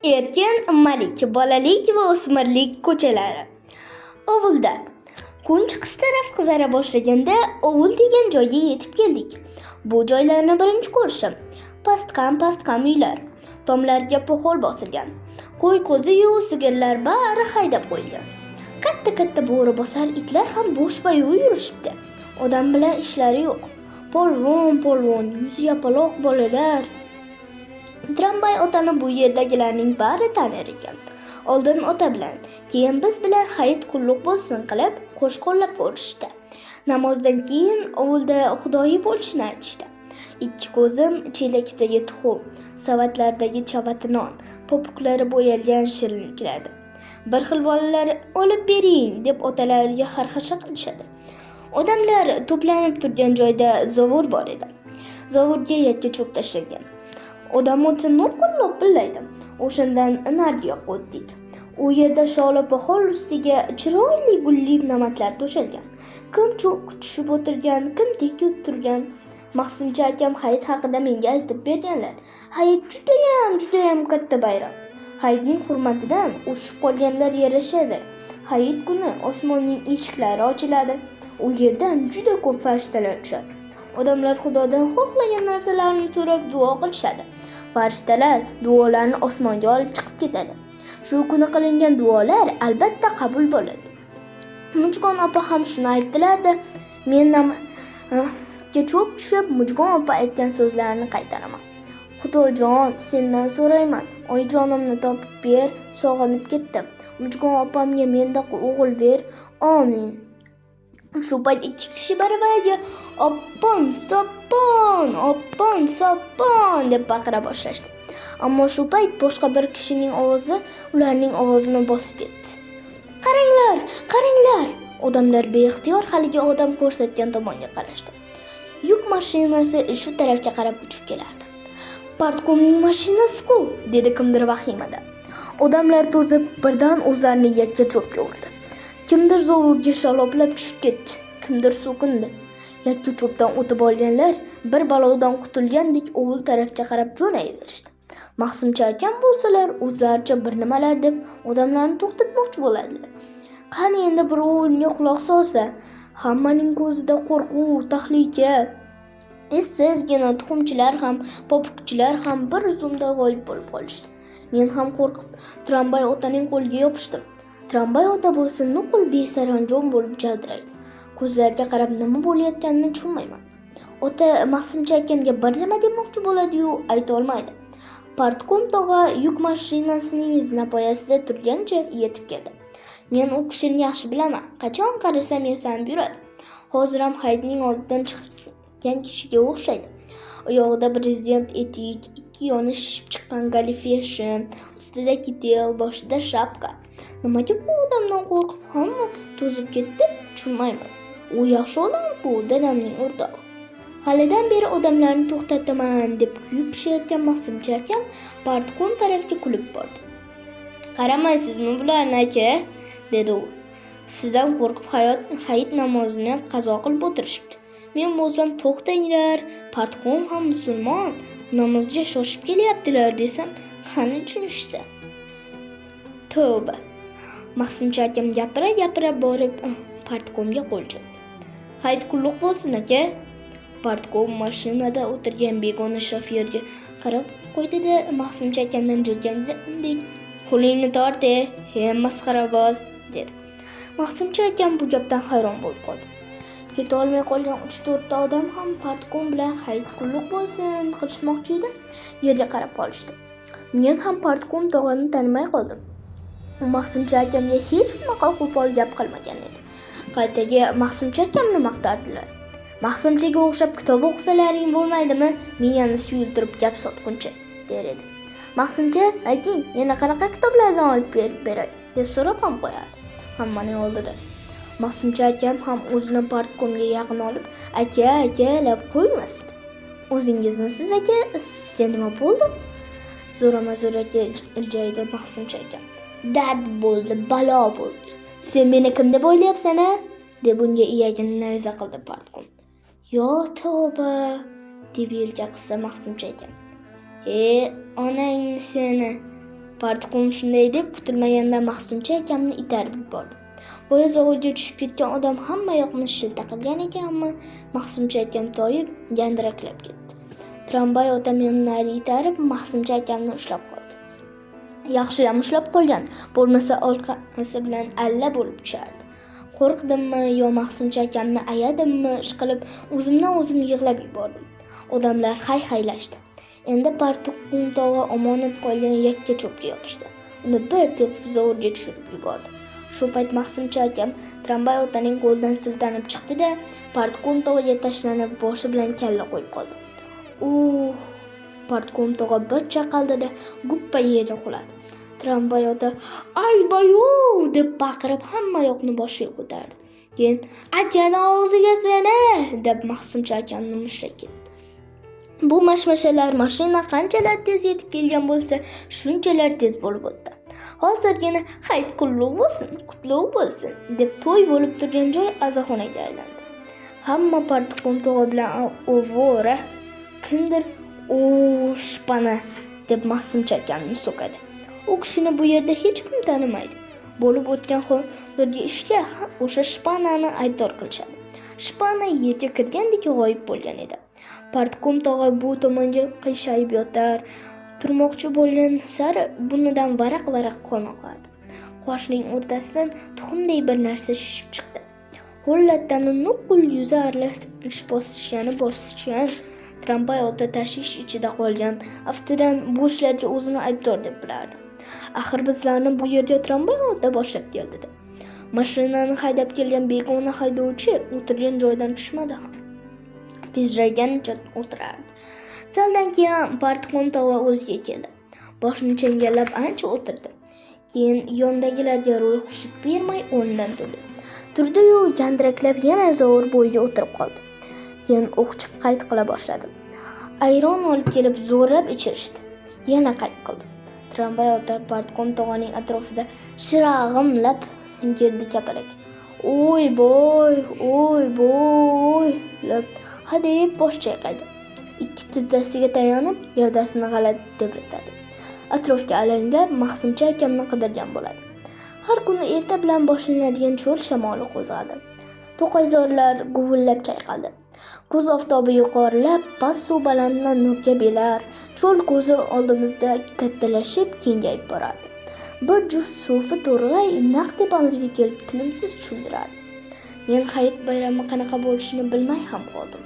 Erkin Malik, bolalik va o'smirlik ko'chalari. Ovulda kun chiqish taraf qizara boshlaganda ovul degan joyga yetib keldik. Bu joylarni birinchi ko'rishim. Pastqam uylar, tomlarga po'xol bosilgan. Qo'y qo'zi-yu sigirlar bari haydab qo'yilgan. Katta bo'ri bosar itlar ham bo'sh-bayo'q yurishibdi. Odam bilan ishlari yo'q. Polvon, yuzi yapaloq bolalar. Tramvay otani bu yerdagilarning bari tanir ekan. Oldin ota bilan, keyin biz bilan hayit qulluq bo'lsin qilib qo'shqo'llab ko'rishdi. Namozdan keyin ovulda xudoyi bo'lishini aytishdi. Ikki ko'zim chelakdagi tuxum, savatlardagi chavati non, popuklari bo'yalgan shirinliklardi. Bir xil bolalar olib bering deb otalariga xarxasha qilishadi. Odamlar to'planib turgan joyda zovur bor edi. Zovurga yakka cho'p tashlangan. Odam o'tsa no'qulloq billaydi. O'shandan nariga o'tdik. U yerda shola poxol ustiga chiroyli gulli namatlar to'shalgan. Kim cho'p kutishib o'tirgan, kim tik turgan. Mahsimcha akam hayit haqida menga aytib berganlar. Hayit judayam katta bayram. Hayitning hurmatidan o'shib qolganlar yarashadi. Hayit kuni osmonning eshiklari ochiladi. U yerdan juda ko'p farishtalar tushadi. Odamlar Xudodan xohlagan narsalarni so'rab duo qilishadi. Farishtalar duolarni osmonga olib chiqib ketadi. Shu kuni qilingan duolar albatta qabul bo'ladi. Mujgon opa ham shuni aytdilar-da, men namga cho'p tushib Mujgon opa aytgan so'zlarini qaytaraman. Xudojon, sendan so'rayman, oyijonimni topib ber, sog'inib ketdim. Mujgon opamga menda o'g'il ber. Amin. Shu payt ikki kishi baribariga oppon soppon deb baqira boshlashdi. Ammo shu payt boshqa bir kishining ovozi ularning ovozini bosib ketdi. Qaranglar! Odamlar beixtiyor haligi odam ko'rsatgan tomonga qarashdi. Yuk mashinasi shu tarafga qarab uchib kelardi. Partkomning mashinasi-ku, dedi kimdir vahimada. Odamlar to'zib birdan o'zlarini yakka cho'pga urdi. Kimdir zovurga shaloplab tushib ketdi, kimdir so'kindi. Yakka cho'pdan o'tib olganlar bir balodan qutulgandek ovul tarafga qarab jo'nayverishdi. Mahsimcha akam bo'lsalar o'zlaricha bir nimalar deb odamlarni to'xtatmoqchi bo'ladilar. Qani endi bir o'yinga quloq solsa, hammaning ko'zida qo'rquv, tahlika. Sizgina tuxumchilar ham, popukchilar ham bir zumda g'oyib bo'lib qolishdi. Men ham qo'rqib tramvay otaning qo'liga yopishdim. Tramvay ota bo'lsa nuqul besaranjom bo'lib jaldiraydi. Ko'zlariga qarab nima bo'layotganini tushunmayman. Ota Mahsimcha akamga bir nima demoqchi bo'ladi-yu, ayta olmaydi. Partkom tog'a yuk mashinasining zinapoyasida turgancha yetib keldi. Men u kishini yaxshi bilaman. Qachon qarasam yasanib yuradi. Hozir ham hayitning oldidan chiqqan kishiga o'xshaydi. Oyog'ida prezident etik, ikki yoni shishib chiqqan galifeshin, ustida kitel, boshida shapka. Nimaga bu odamdan qo'rqib hamma to'zib ketdi? Tushunmayman. U yaxshi odam-ku, dadamning o'rtog'i. Halidan beri odamlarni to'xtataman deb kuyib pishayotgan Mahsimcha akam partkom tarafga kulib bordi. Qaramaysizmi bularni aka? Dedi u. Sizdan qo'rqib hayit namozini qazo qilib o'tirishibdi. Men bo'lsam to'xtanglar, partkom ham musulmon, namozga shoshib kelyaptilar desam, qani tushunishsa. Tavba. Mahsimcha akam gapira borib partkomga qo'l cho'zdi. Hayit qulluq bo'lsin aka. Partkom mashinada o'tirgan begona shofyorga qarab qo'ydi-da, Mahsimcha akamdan jirkangandek, qo'lingni tort, masxaraboz, dedi. Mahsimcha akam bu gapdan hayron bo'lib qoldi. Keta olmay qolgan 3-4 ta odam ham partkom bilan hayit qulluq bo'lsin qilishmoqchi edi. Yerga qarab qolishdi. Men ham partkom tog'ani tanimay qoldim. Mahsimcha akamga hech bunaqa qo'pol gap qilmagan edi. Qaytaga Mahsimcha akamni maqtardilar. Mahsimchaga o'xshab kitob o'qisalaring bo'lmaydimi? Miyani suyultirib gap sotguncha, der edi. Mahsimcha, ayting, yana qanaqa kitoblarni olib beray, deb so'rab ham qo'yardi hammaning oldida. Mahsimcha akam ham o'zini partkomga yaqin olib, aka lab qo'ymasdi. O'zingiznisiz aka, sizga nima bo'ldi? Zo'rama-zo'raka iljaydi Mahsimcha akam. Dard bo'ldi, balo bo'ldi. Sen meni kim deb o'ylayapsan-a? deb unga iyagini nayza qildi partkom. Yo tavba, deb yelka qissa Mahsimcha akam. Onangni seni, Partiqum shunday deb kutilmaganda Mahsimcha akamni itarib yubordi. Boya zovurga tushib ketgan odam hamma yoqni shilta qilgan ekan, ammo Mahsimcha akam toyib gandiraklab ketdi. Tramvay otam yonlari itarib Mahsimcha akamni ushlab qoldi. Yaxshiyam ushlab qolgan, bo'lmasa orqasi bilan alla bo'lib tushardi. Qo'rqdimmi yo Mahsimcha akamni ayadimmi, ishqilib o'zimdan o'zim yig'lab yubordim. Odamlar hay-haylashdi. Endi Partiqum tog'a omonat qolgan yakka cho'pga yopishdi. Uni bir deb zovurga tushirib yubordi. Shu payt Mahsimcha akam tramvay otaning qo'lidan siltanib chiqdi-da, Partiqum tog'aga tashlanib boshi bilan kalla qo'yib qoldi. Partiqum tog'a bir chaqaldi-da, guppa yerga quladi. Tramvay ota "Ay bayo!" deb baqirib hamma yoqni boshiga ko'tardi. Keyin "Akani og'ziga seni!" deb Mahsimcha akamni mushlab ketdi. Bu mashmashalar mashina qanchalar tez yetib kelgan bo'lsa, shunchalar tez bo'lib o'tdi. Hozirgina "Hayit qutlug' bo'lsin" deb to'y bo'lib turgan joy azaxonaga aylandi. Hamma Partiqum tog'a bilan ovora, kimdir shpana deb Mahsimcha akamni so'kadi. U kishini bu yerda hech kim tanimaydi. Bo'lib o'tgan hozirgi ishga o'sha shpanani aybdor qilishadi. Shpana yerga kirgandek g'oyib bo'lgan edi. Partiqum tog'a bu tomonga qiyshayib yotar, turmoqchi bo'lgan sari burnidan varaq-varaq qon oqardi. Qoshining o'rtasidan tuxumdek bir narsa shishib chiqdi. Ho'llatdan nuqul yuzi aralash bosishgan. Tramvay ota tashvish ichida qolgan. Aftidan bu ishlarga o'zini aybdor deb bilardi. Axir bizlarni bu yerga tramvay ota boshlab keldi. Mashinani haydab kelgan begona haydovchi o'tirgan joydan tushmadi ham. Bezraganicha o'tirardi. Saldan keyin Partiqum tog'a o'ziga keldi. Boshini changallab ancha o'tirdi. Keyin yondagilarga ro'yxushlik bermay o'rnidan turdi. Turdi-yu gandiraklab yana zovur bo'yiga o'tirib qoldi. Keyin o'qchib qayt qila boshladi. Ayron olib kelib zo'rlab ichirishdi. Yana qayt qildi. Tramvay ota Partiqum tog'aning atrofida shirag'imlab girdi kapalak. "O'y boy" deb hadeb bosh chayqaydi. Ikki tizzasiga tayanib, gavdasini g'alati tebratadi. Atrofga alanglab Mahsimcha akamni qidirgan bo'ladi. Har kuni erta bilan boshlanadigan cho'l shamoli qo'zg'adi. To'qayzorlar guvillab chayqaldi. Kuz oftobi yuqorilab, past suv balanddan nurga belar, cho'l ko'zi oldimizda kattalashib, kengayib borardi. Bir juft so'fi to'rg'ay naq tepamizga kelib tinimsiz tushundirardi. Men hayit bayrami qanaqa bo'lishini bilmay ham qoldim.